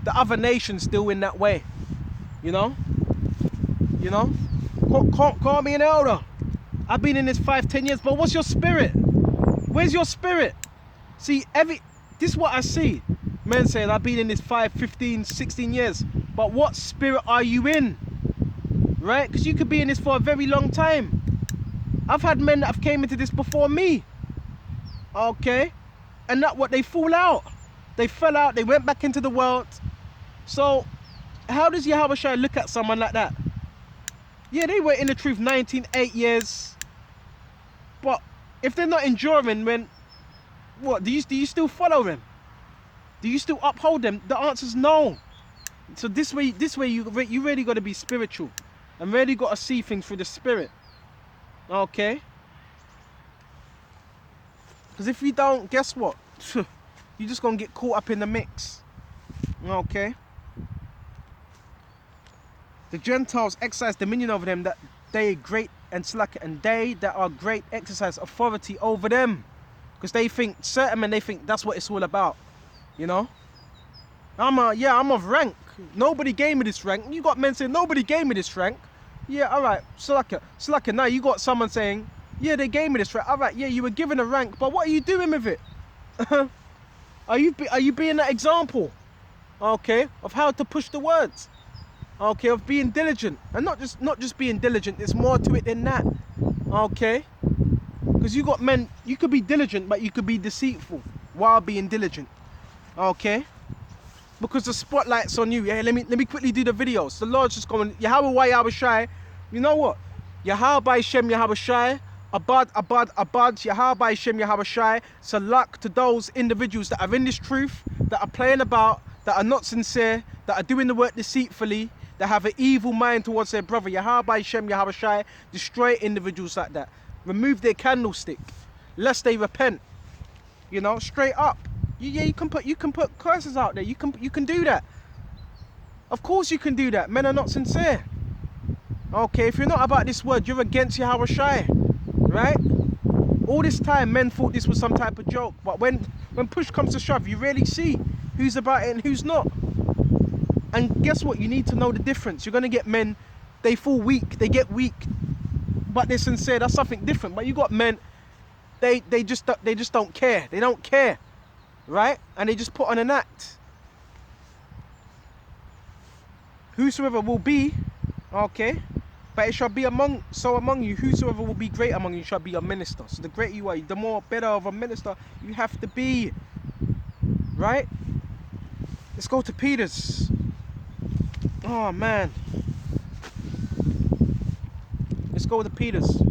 the other nations deal in that way. You know? You know? Call me an elder. I've been in this 5-10 years, but what's your spirit? Where's your spirit? See, this is what I see. Men saying, I've been in this 5, 15, 16 years, but what spirit are you in? Right? Because you could be in this for a very long time. I've had men that have came into this before me. Okay? And that what they fall out. They fell out, they went back into the world. So, how does Yahushua look at someone like that? Yeah, they were in the truth 8 years. But if they're not enduring, when what? Do you still follow them? Do you still uphold them? The answer is no. So this way you really got to be spiritual. And really got to see things through the spirit. Okay? Because if you don't, guess what? You're just going to get caught up in the mix. Okay? The Gentiles exercise dominion over them, that they great and slack, and they that are great exercise authority over them. Because they think, certain men, they think that's what it's all about. You know? I'm of rank. Nobody gave me this rank. You got men saying, nobody gave me this rank. Yeah, alright. Slaka. Now you got someone saying, yeah, they gave me this rank. Alright, yeah, you were given a rank, but what are you doing with it? Are you being that example? Okay, of how to push the words. Okay, of being diligent. And not just being diligent, there's more to it than that. Okay? Because you got men, you could be diligent, but you could be deceitful while being diligent. Okay? Because the spotlight's on you. Yeah, let me quickly do the videos. The Lord's just going, Yahweh Yahushai. You know what? Yahweh Shem Yahushai. Abad, Yahweh Shem Yahushai. Salak to those individuals that are in this truth, that are playing about, that are not sincere, that are doing the work deceitfully, that have an evil mind towards their brother. Yahweh Shem Yahushai. Destroy individuals like that. Remove their candlestick, lest they repent. You know, straight up. Yeah, you can put curses out there. You can do that. Of course you can do that. Men are not sincere. Okay, if you're not about this word, you're against Yahushai. Right? All this time men thought this was some type of joke. But when push comes to shove, you really see who's about it and who's not. And guess what? You need to know the difference. You're gonna get men, they fall weak, they get weak, but they're sincere. That's something different. But you got men, they just don't care. They don't care. Right? And they just put on an act. Whosoever will be, okay, but it shall be among you, whosoever will be great among you shall be a minister. So the greater you are, the more better of a minister you have to be. Right? Let's go to Peter's. Oh man. Let's go to Peter's.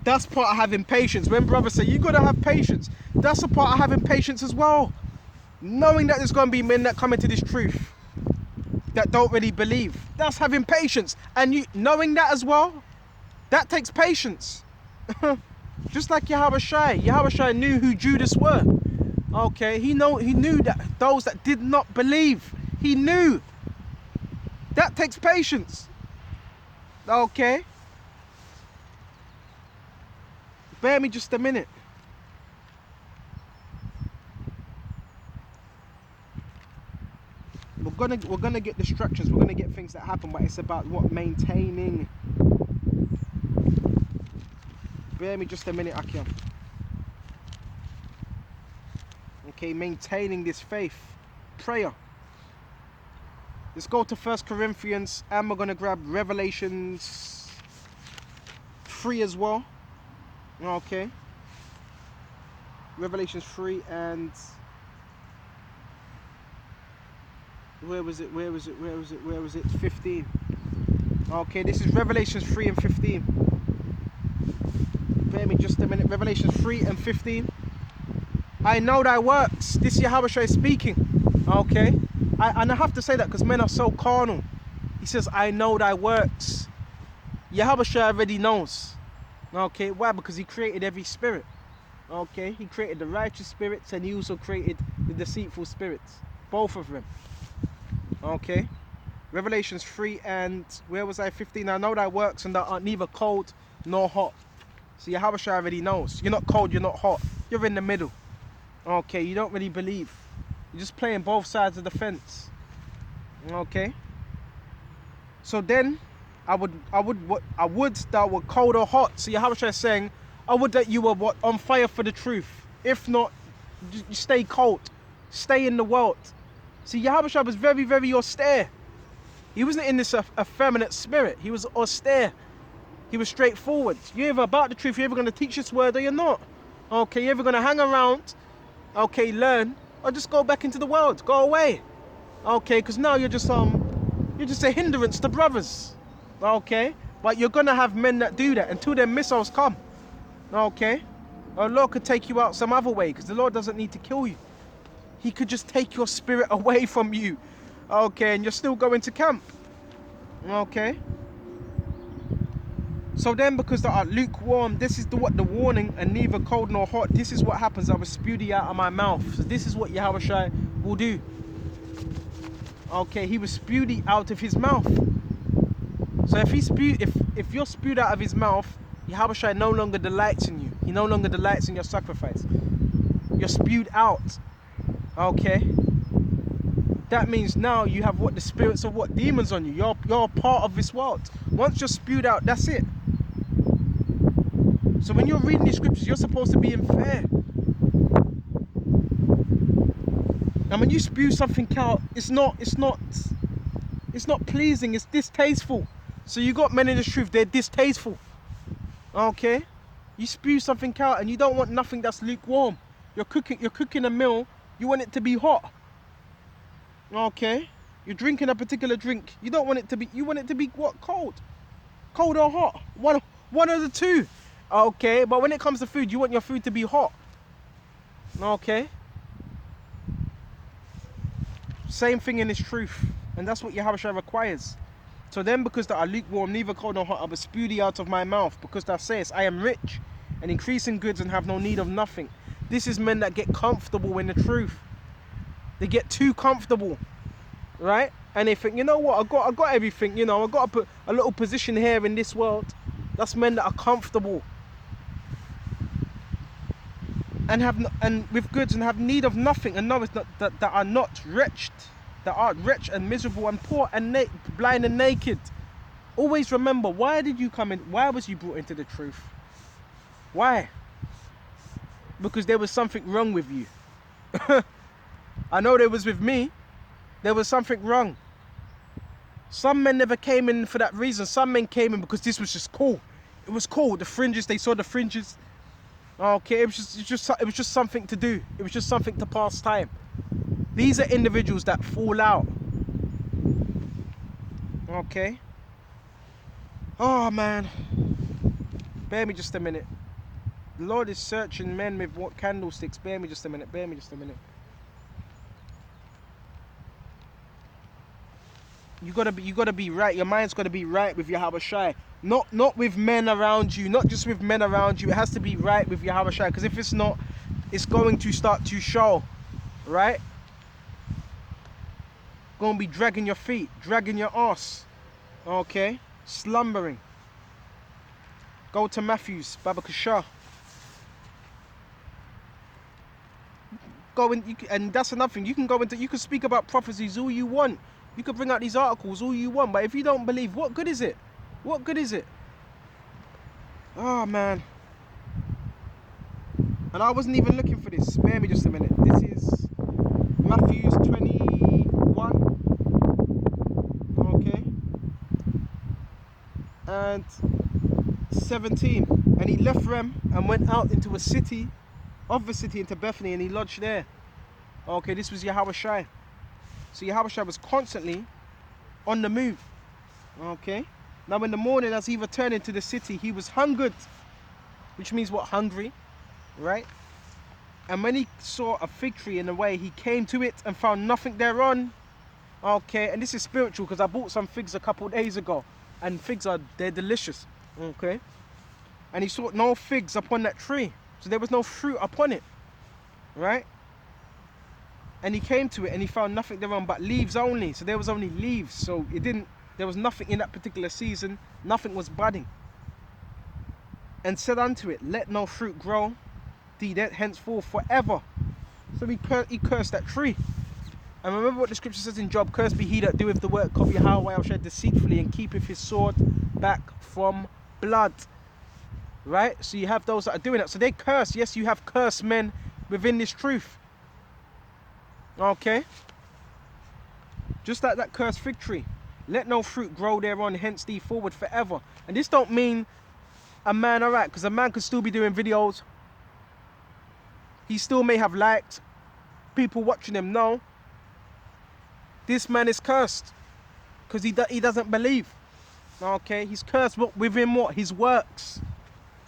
That's part of having patience. When brothers say, you got to have patience, that's a part of having patience as well. Knowing that there's going to be men that come into this truth that don't really believe. That's having patience. And you knowing that as well, that takes patience. Just like Yahushua. Yahushua knew who Judas were. Okay, he knew that those that did not believe, he knew. That takes patience. Okay. Bear me just a minute. We're gonna get distractions. We're gonna get things that happen, but it's about what? Maintaining. Bear me just a minute, Akiam. Okay, maintaining this faith. Prayer. Let's go to 1 Corinthians, and we're gonna grab Revelations 3 as well. Okay. Revelations 3 and where was it? 15. Okay, this is Revelations 3 and 15. Bear me just a minute. Revelations 3 and 15. I know thy works. This Yahushua is speaking. Okay. And I have to say that because men are so carnal. He says, I know thy works. Yahushua already knows. Okay, why? Because he created every spirit. Okay, he created the righteous spirits and he also created the deceitful spirits. Both of them. Okay. Revelations 3 and where was I? 15. I know thy works and thou art neither cold nor hot. So Yahushua already knows. You're not cold, you're not hot. You're in the middle. Okay, you don't really believe. You're just playing both sides of the fence. Okay. So then, I would that were cold or hot. So Yahushua is saying, I would that you were what, on fire for the truth. If not, you stay cold. Stay in the world. See, Yahushua was very, very austere. He wasn't in this effeminate spirit. He was austere. He was straightforward. You're either about the truth, you're either going to teach this word or you're not. Okay, you're either going to hang around, okay, learn, or just go back into the world. Go away. Okay, because now you're just a hindrance to brothers. Okay? But you're going to have men that do that until their missiles come. Okay? Our Lord could take you out some other way, because the Lord doesn't need to kill you. He could just take your spirit away from you. Okay, and you're still going to camp. Okay? So then, because they are lukewarm, this is the warning, and neither cold nor hot. This is what happens. I will spew thee out of my mouth. So this is what Yahushua will do. Okay, he will spew thee out of his mouth. So if you're spewed out of his mouth, Yahushua no longer delights in you. He no longer delights in your sacrifice. You're spewed out. Okay. That means now you have what, the spirits of what, demons on you. You're a part of this world. Once you're spewed out, that's it. So when you're reading these scriptures, you're supposed to be in fear. And when you spew something out, it's not pleasing, it's distasteful. So you got men in the truth, they're distasteful. Okay? You spew something out and you don't want nothing that's lukewarm. You're cooking a meal, you want it to be hot. Okay? You're drinking a particular drink, you want it to be what, cold? Cold or hot? One of the two. Okay, but when it comes to food, you want your food to be hot. Okay? Same thing in this truth. And that's what Yahushua requires. So then, because they are lukewarm, neither cold nor hot, I will spew thee out of my mouth. Because thou sayest, I am rich, and increase in goods, and have no need of nothing. This is men that get comfortable in the truth. They get too comfortable. Right? And they think, you know what, I got everything, you know, I got to put a little position here in this world. That's men that are comfortable. And with goods and have need of nothing, and know it's not that are not wretched, that are wretched and miserable and poor and blind and naked. Always remember, why did you come in? Why was you brought into the truth? Why? Because there was something wrong with you. I know there was with me. There was something wrong. Some men never came in for that reason. Some men came in because this was just cool. It was cool. The fringes, they saw the fringes. Okay, it was just something to do. It was just something to pass time. These are individuals that fall out. Okay. Oh man. Bear me just a minute. The Lord is searching men with what candlesticks. Bear me just a minute. Bear me just a minute. You gotta be right. Your mind's gotta be right with Yahushua. Not with men around you. Not just with men around you. It has to be right with Yahushua. Because if it's not, it's going to start to show. Right? Gonna be dragging your feet, dragging your ass. Okay? Slumbering. Go to Matthew's, Baba Kasha. Go in, and that's another thing. You can speak about prophecies all you want. You can bring out these articles all you want, but if you don't believe, what good is it? What good is it? Oh man. And I wasn't even looking for this. Spare me just a minute. This is Matthew's 21. Okay. And 17. And he left Rem and went out into a city, of the city into Bethany, and he lodged there. Okay, this was Yahushua. So Yahushua was constantly on the move. Okay. Now in the morning, as he returned into the city, he was hungered. Which means what? Hungry. Right? And when he saw a fig tree in the way, he came to it and found nothing thereon. Okay. And this is spiritual, because I bought some figs a couple days ago. And figs they're delicious. Okay. And he saw no figs upon that tree. So there was no fruit upon it. Right? And he came to it and he found nothing thereon but leaves only. So there was only leaves. So there was nothing in that particular season. Nothing was budding. And said unto it, let no fruit grow thee henceforth forever. So he cursed that tree. And remember what the scripture says in Job, cursed be he that doeth the work of Yahweh shall deceitfully and keepeth his sword back from blood. Right? So you have those that are doing that. So they curse. Yes, you have cursed men within this truth. Okay? Just like that cursed fig tree. Let no fruit grow thereon, hence thee forward forever. And this don't mean a man, alright, because a man could still be doing videos. He still may have liked people watching him. No. This man is cursed because he doesn't believe. Okay? He's cursed within what? His works.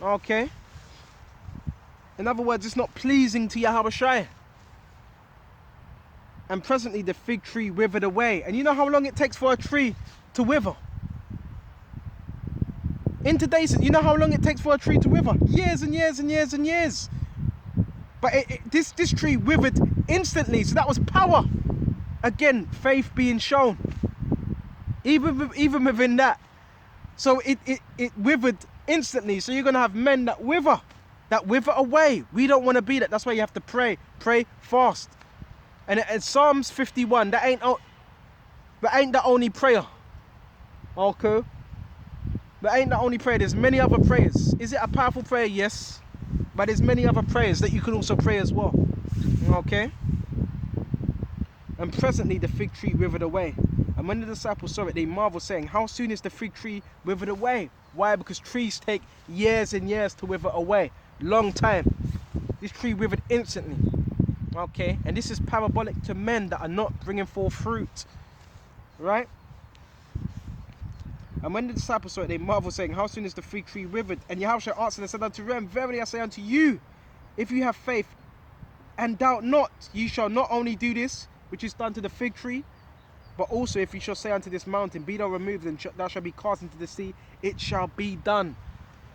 Okay? In other words, it's not pleasing to Yahweh Shai. And presently the fig tree withered away. And you know how long it takes for a tree to wither? In today's, you know how long it takes for a tree to wither? Years and years and years and years. But this tree withered instantly. So that was power. Again, faith being shown. Even within that. So it withered instantly. So you're going to have men that wither away. We don't want to be that. That's why you have to pray, fast. And Psalms 51, that ain't the only prayer. Okay? That ain't the only prayer. There's many other prayers. Is it a powerful prayer? Yes. But there's many other prayers that you can also pray as well. Okay? And presently the fig tree withered away. And when the disciples saw it, they marveled, saying, how soon is the fig tree withered away? Why? Because trees take years and years to wither away. Long time. This tree withered instantly. Okay? And this is parabolic to men that are not bringing forth fruit. Right? And when the disciples saw it, they marveled, saying, how soon is the fig tree withered? And Yahushua answered and said unto them, verily I say unto you, if you have faith and doubt not, ye shall not only do this, which is done to the fig tree, but also if you shall say unto this mountain, be thou removed, and thou shalt be cast into the sea, it shall be done.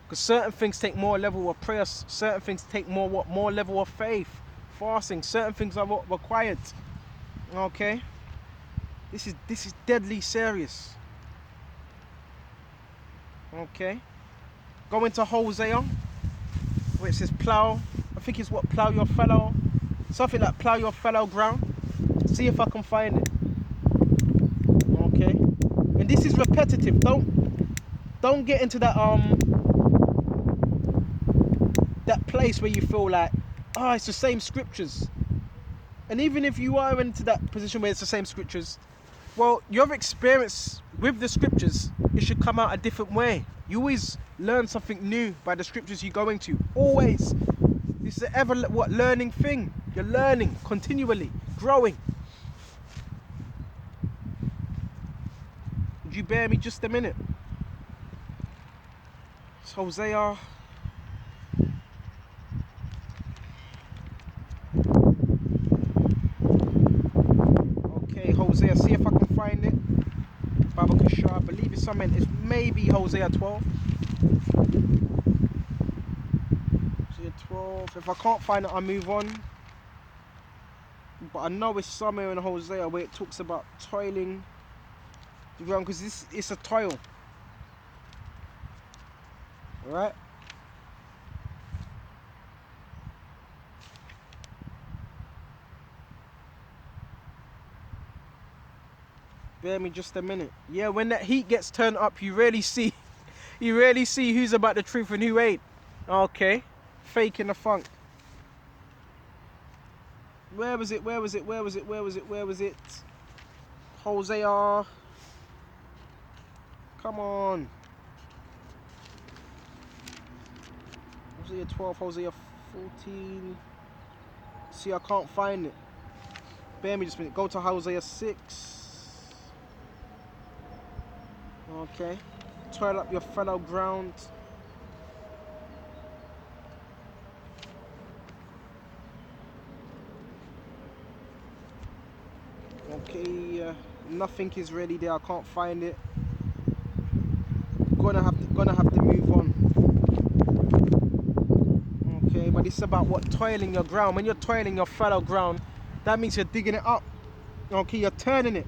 Because certain things take more level of prayer, certain things take more level of faith, fasting, certain things are what required. Okay? This is deadly serious. Okay? Go into Hosea, where it says plow. I think it's what, plow your fallow, something like plow your fallow ground. See if I can find it. Okay? And this is repetitive. Don't get into that place where you feel like, oh, it's the same scriptures. And even if you are into that position where it's the same scriptures, well, your experience with the scriptures, it should come out a different way. You always learn something new by the scriptures you're going to. Always. This is an ever learning thing. You're learning continually, growing. Would you bear me just a minute? It's Hosea. Okay, Hosea. See if I can find it. Baba Kashar, I believe it's something. It's maybe Hosea 12. Hosea 12. If I can't find it, I'll move on. But I know it's somewhere in Hosea where it talks about toiling the ground, because it's a toil. Alright? Bear me just a minute. Yeah, when that heat gets turned up, you really see who's about the truth and who ain't. Okay. Faking the funk. Where was it? Hosea. Come on. Hosea 12, Hosea 14. See, I can't find it. Bear me just a minute. Go to Hosea 6. Okay. Toil up your fallow ground. Okay, nothing is ready there. I can't find it. Gonna have to move on. Okay, but it's about what? Toiling your ground. When you're toiling your fallow ground, that means you're digging it up. Okay, you're turning it.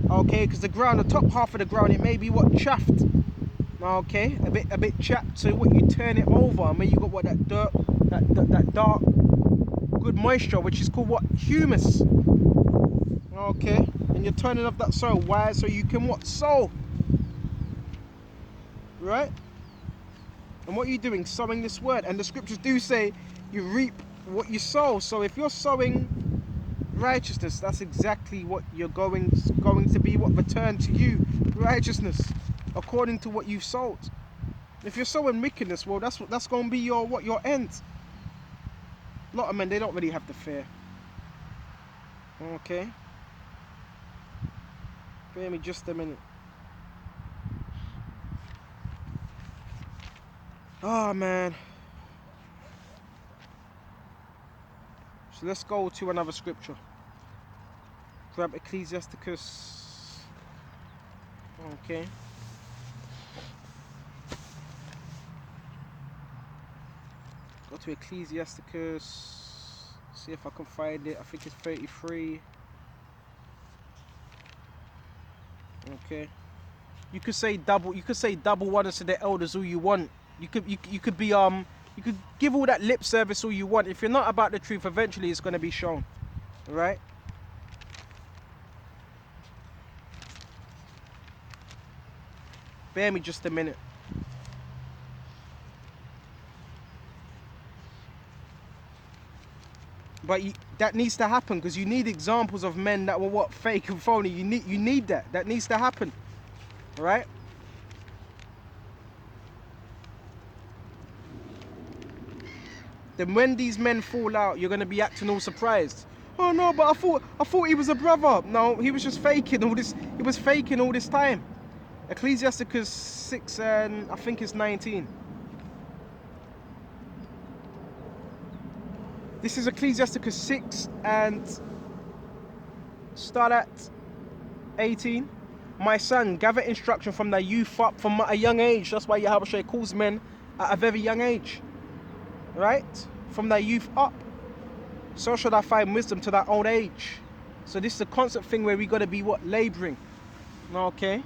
Okay, because the ground, the top half of the ground, it may be what? Chaffed. Okay, a bit chapped. So what, you turn it over, and when you got what, that dirt, that dark good moisture, which is called what? Humus. Okay, and you're turning up that soil. Why? So you can what? Sow. Right? And what are you doing? Sowing this word. And the scriptures do say you reap what you sow. So if you're sowing righteousness, that's exactly what you're going to be what returned to you. Righteousness, according to what you've sowed. If you're sowing wickedness, well, that's going to be your end. A lot of men, they don't really have the fear. Okay. Bear me just a minute. Oh man. So let's go to another scripture. Grab Ecclesiasticus. Okay. Go to Ecclesiasticus. See if I can find it. I think it's 33. Okay. You could say double honors to the elders all you want. You could be you could give all that lip service all you want. If you're not about the truth, eventually it's going to be shown. Right? Bear me just a minute. But that needs to happen, because you need examples of men that were what? Fake and phony. You need that. That needs to happen. Right? Then when these men fall out, you're going to be acting all surprised. Oh no, but I thought he was a brother. No, he was just faking all this. He was faking all this time. Ecclesiasticus 6 and I think it's 19. This is Ecclesiasticus 6 and start at 18. My son, gather instruction from thy youth up, from a young age. That's why Yahweh calls men at a very young age. Right? From thy youth up. So shall I find wisdom to thy old age. So this is a constant thing where we got to be what? Laboring. Okay?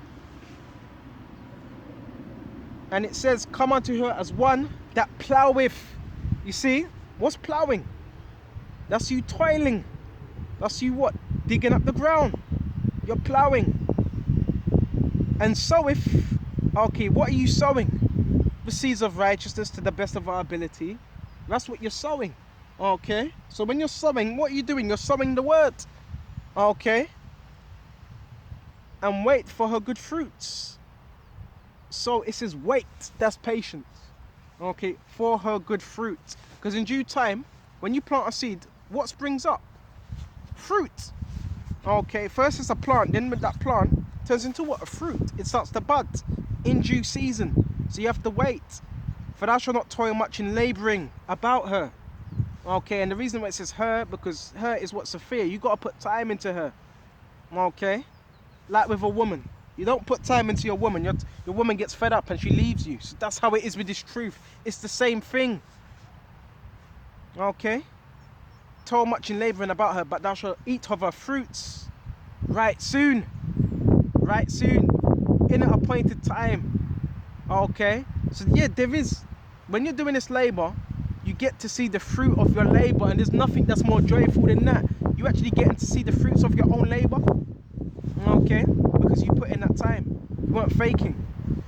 And it says, come unto her as one that ploweth. You see? What's plowing? That's you toiling. That's you what? Digging up the ground. You're plowing. And soweth. Okay, what are you sowing? The seeds of righteousness to the best of our ability. That's what you're sowing. Okay? So when you're sowing, what are you doing? You're sowing the word. Okay? And wait for her good fruits. So it says wait. That's patience. Okay? For her good fruit. Because in due time, when you plant a seed, what springs up? Fruit. Okay? First it's a plant. Then with that plant, turns into what? A fruit. It starts to bud in due season. So you have to wait. For thou shalt not toil much in labouring about her. Okay, and the reason why it says her, because her is what Sophia. You got to put time into her. Okay? Like with a woman. You don't put time into your woman. Your woman gets fed up and she leaves you. So that's how it is with this truth. It's the same thing. Okay? Toil much in labouring about her, but thou shalt eat of her fruits right soon. Right soon. In an appointed time. Okay? So yeah, there is, when you're doing this labour, you get to see the fruit of your labour, and there's nothing that's more joyful than that. You actually getting to see the fruits of your own labour. Okay? Because you put in that time. You weren't faking.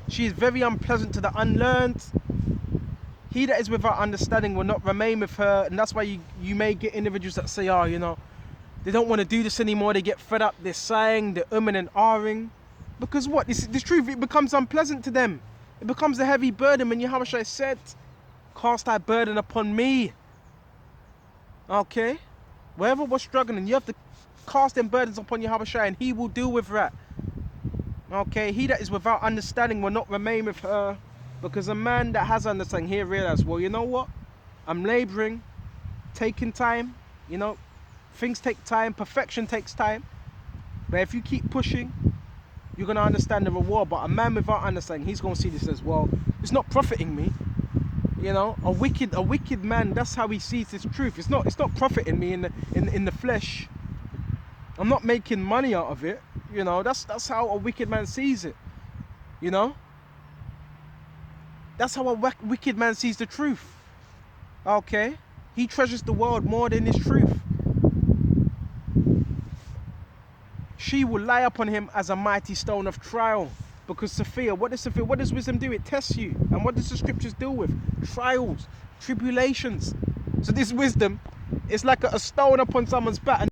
She is very unpleasant to the unlearned. He that is without understanding will not remain with her. And that's why you may get individuals that say, oh, you know, they don't want to do this anymore. They get fed up. They're sighing, they're and ahhing. Because what? This truth, it becomes unpleasant to them. It becomes a heavy burden. When Yahweh said, cast thy burden upon me. Okay? Wherever we're struggling, you have to cast them burdens upon Yahweh, and he will deal with that. Okay? He that is without understanding will not remain with her. Because a man that has understanding, he realizes, well, you know what? I'm laboring, taking time. You know, things take time. Perfection takes time. But if you keep pushing, you're going to understand the reward. But a man without understanding, he's going to see this as, well, it's not profiting me. You know, a wicked man, that's how he sees this truth. It's not profiting me in the flesh. I'm not making money out of it. You know, that's how a wicked man sees it. You know? That's how a wicked man sees the truth. Okay? He treasures the world more than his truth. She will lie upon him as a mighty stone of trial. Because Sophia, what does wisdom do? It tests you. And what does the scriptures deal with? Trials, tribulations. So this wisdom is like a stone upon someone's back.